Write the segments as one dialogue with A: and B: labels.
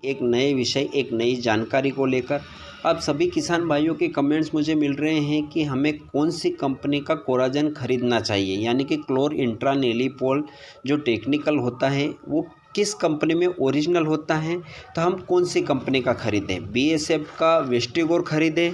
A: एक नए विषय, एक नई जानकारी को लेकर अब सभी किसान भाइयों के कमेंट्स मुझे मिल रहे हैं कि हमें कौन सी कंपनी का कोराजन खरीदना चाहिए, यानी कि क्लोर इंट्रानेलिपोल जो टेक्निकल होता है वो किस कंपनी में ओरिजिनल होता है। तो हम कौन सी कंपनी का खरीदें, बीएसएफ का वेस्टिगोर खरीदें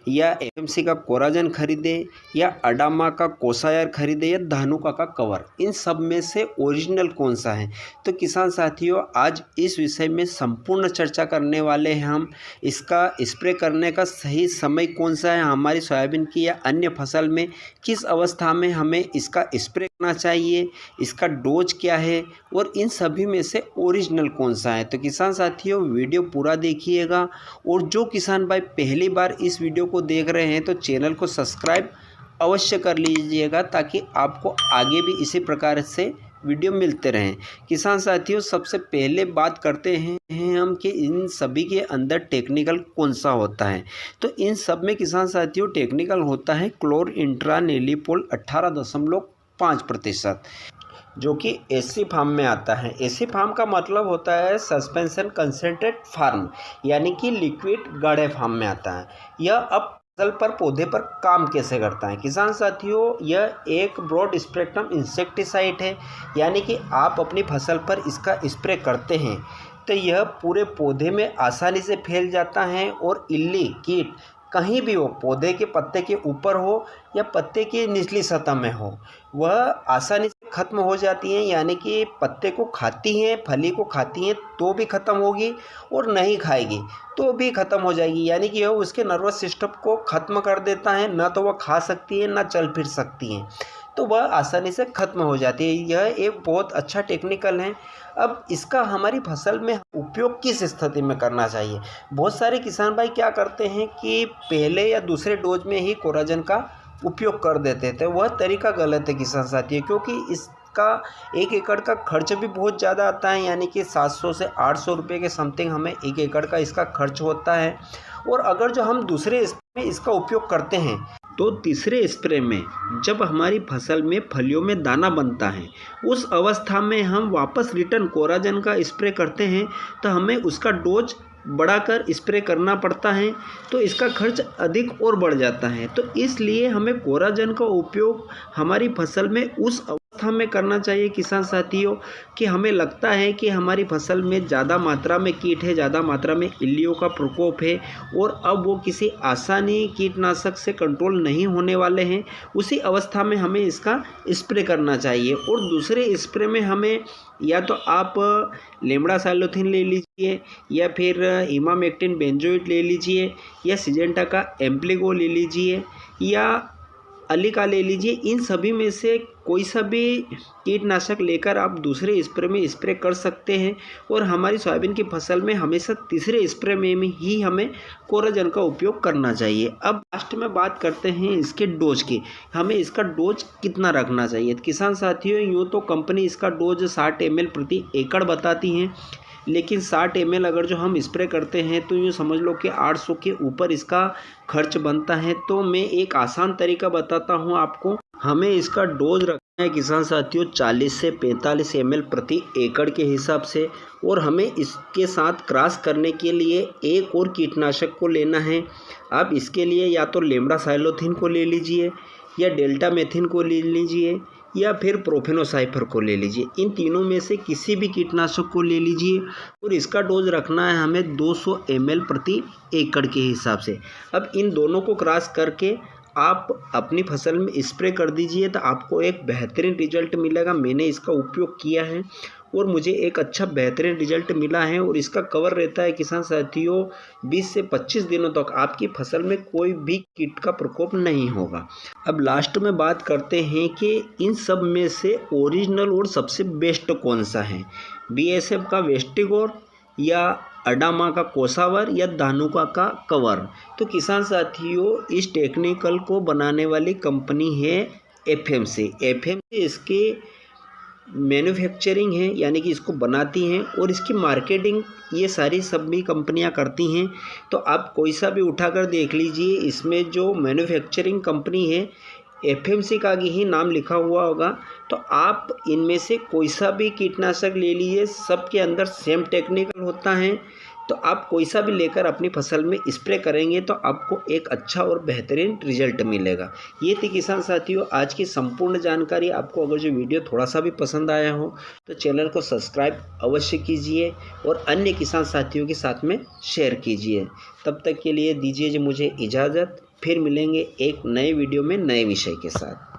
A: या एफएमसी का कोराजन खरीदें या अडामा का कोसायर खरीदें या धानुका का कवर, इन सब में से ओरिजिनल कौन सा है। तो किसान साथियों, आज इस विषय में संपूर्ण चर्चा करने वाले हैं हम। इसका स्प्रे करने का सही समय कौन सा है, हमारी सोयाबीन की या अन्य फसल में किस अवस्था में हमें इसका स्प्रे करना चाहिए, इसका डोज क्या है और इन सभी में से ओरिजिनल कौन सा है। तो किसान साथियों, वीडियो पूरा देखिएगा और जो किसान भाई पहली बार इस वीडियो को देख रहे हैं तो चैनल को सब्सक्राइब अवश्य कर लीजिएगा ताकि आपको आगे भी इसी प्रकार से वीडियो मिलते रहें। किसान साथियों, सबसे पहले बात करते हैं हम कि इन सभी के अंदर टेक्निकल कौन सा होता है। तो इन सब में किसान साथियों टेक्निकल होता है क्लोर इंट्रानेलिपोल 18.5%, जो कि एसी फार्म में आता है। एसी फार्म का मतलब होता है सस्पेंशन कंसेंट्रेट फार्म, यानी कि लिक्विड गाढ़े फार्म में आता है। यह अब फसल पर पौधे पर काम कैसे करता है। किसान साथियों, यह एक ब्रॉड स्पेक्ट्रम इंसेक्टिसाइड है, यानी कि आप अपनी फसल पर इसका स्प्रे करते हैं तो यह पूरे पौधे में आसानी से फैल जाता है और इल्ली कीट कहीं भी हो, पौधे के पत्ते के ऊपर हो या पत्ते की निचली सतह में हो, वह आसानी से ख़त्म हो जाती हैं। यानी कि पत्ते को खाती हैं, फली को खाती हैं तो भी ख़त्म होगी और नहीं खाएगी तो भी ख़त्म हो जाएगी। यानी कि यह उसके नर्वस सिस्टम को ख़त्म कर देता है, ना तो वह खा सकती है ना चल फिर सकती हैं, तो वह आसानी से ख़त्म हो जाती है। यह एक बहुत अच्छा टेक्निकल है। अब इसका हमारी फसल में उपयोग किस स्थिति में करना चाहिए। बहुत सारे किसान भाई क्या करते हैं कि पहले या दूसरे डोज में ही कोराजन का उपयोग कर देते थे। वह तरीका गलत है किसान साथी, क्योंकि इसका 1 एकड़ का खर्च भी बहुत ज़्यादा आता है, यानी कि 700 से 800 रुपये के समथिंग हमें 1 एकड़ का इसका खर्च होता है। और अगर जो हम दूसरे स्प्रे में इसका उपयोग करते हैं तो तीसरे स्प्रे में जब हमारी फसल में फलियों में दाना बनता है, उस अवस्था में हम वापस रिटर्न कोराजन का स्प्रे करते हैं तो हमें उसका डोज बढ़ाकर स्प्रे करना पड़ता है, तो इसका खर्च अधिक और बढ़ जाता है। तो इसलिए हमें कोराजन का उपयोग हमारी फसल में उस अवस्था में करना चाहिए किसान साथियों कि हमें लगता है कि हमारी फसल में ज़्यादा मात्रा में कीट है, ज़्यादा मात्रा में इल्लियों का प्रकोप है और अब वो किसी आसानी कीटनाशक से कंट्रोल नहीं होने वाले हैं। उसी अवस्था में हमें इसका स्प्रे करना चाहिए। और दूसरे स्प्रे में हमें या तो आप लेम्डासाइलोथिन ले लीजिए या फिर इमामेक्टिन बेंजोएट ले लीजिए या सिजेंटा का एम्प्लीगो ले लीजिए या अलीका ले लीजिए। इन सभी में से कोई सा भी कीटनाशक लेकर आप दूसरे स्प्रे में स्प्रे कर सकते हैं और हमारी सोयाबीन की फसल में हमेशा तीसरे स्प्रे में ही हमें कोराजन का उपयोग करना चाहिए। अब लास्ट में बात करते हैं इसके डोज की, हमें इसका डोज कितना रखना चाहिए। किसान साथियों, यूँ तो कंपनी इसका डोज 60 ml प्रति एकड़ बताती हैं, लेकिन 60 ml अगर जो हम स्प्रे करते हैं तो यूँ समझ लो कि 800 के ऊपर इसका खर्च बनता है। तो मैं एक आसान तरीका बताता हूँ आपको। हमें इसका डोज रखना है किसान साथियों 40 से 45 ml प्रति एकड़ के हिसाब से, और हमें इसके साथ क्रॉस करने के लिए एक और कीटनाशक को लेना है। आप इसके लिए या तो लेम्डासाइलोथिन को ले लीजिए या डेल्टामेथिन को ले लीजिए या फिर प्रोफेनोसाइफर को ले लीजिए। इन तीनों में से किसी भी कीटनाशक को ले लीजिए और इसका डोज रखना है हमें 200 ml प्रति एकड़ के हिसाब से। अब इन दोनों को क्रॉस करके आप अपनी फसल में स्प्रे कर दीजिए तो आपको एक बेहतरीन रिजल्ट मिलेगा। मैंने इसका उपयोग किया है और मुझे एक अच्छा बेहतरीन रिजल्ट मिला है। और इसका कवर रहता है किसान साथियों 20 से 25 दिनों तक आपकी फसल में कोई भी कीट का प्रकोप नहीं होगा। अब लास्ट में बात करते हैं कि इन सब में से ओरिजिनल और सबसे बेस्ट कौन सा है, बीएसएफ का वेस्टिगोर या अडामा का कोसावर या धानुका का कवर। तो किसान साथियों, इस टेक्निकल को बनाने वाली कंपनी है एफएमसी। इसके मैन्युफैक्चरिंग है, यानी कि इसको बनाती हैं और इसकी मार्केटिंग ये सारी सभी कंपनियां करती हैं। तो आप कोई सा भी उठाकर देख लीजिए, इसमें जो मैन्युफैक्चरिंग कंपनी है एफएमसी का ही नाम लिखा हुआ होगा। तो आप इनमें से कोई सा भी कीटनाशक ले लीजिए, सबके अंदर सेम टेक्निकल होता है। तो आप कोई सा भी लेकर अपनी फसल में स्प्रे करेंगे तो आपको एक अच्छा और बेहतरीन रिजल्ट मिलेगा। ये थी किसान साथियों आज की संपूर्ण जानकारी। आपको अगर जो वीडियो थोड़ा सा भी पसंद आया हो तो चैनल को सब्सक्राइब अवश्य कीजिए और अन्य किसान साथियों के साथ में शेयर कीजिए। तब तक के लिए दीजिए मुझे इजाज़त, फिर मिलेंगे एक नए वीडियो में नए विषय के साथ।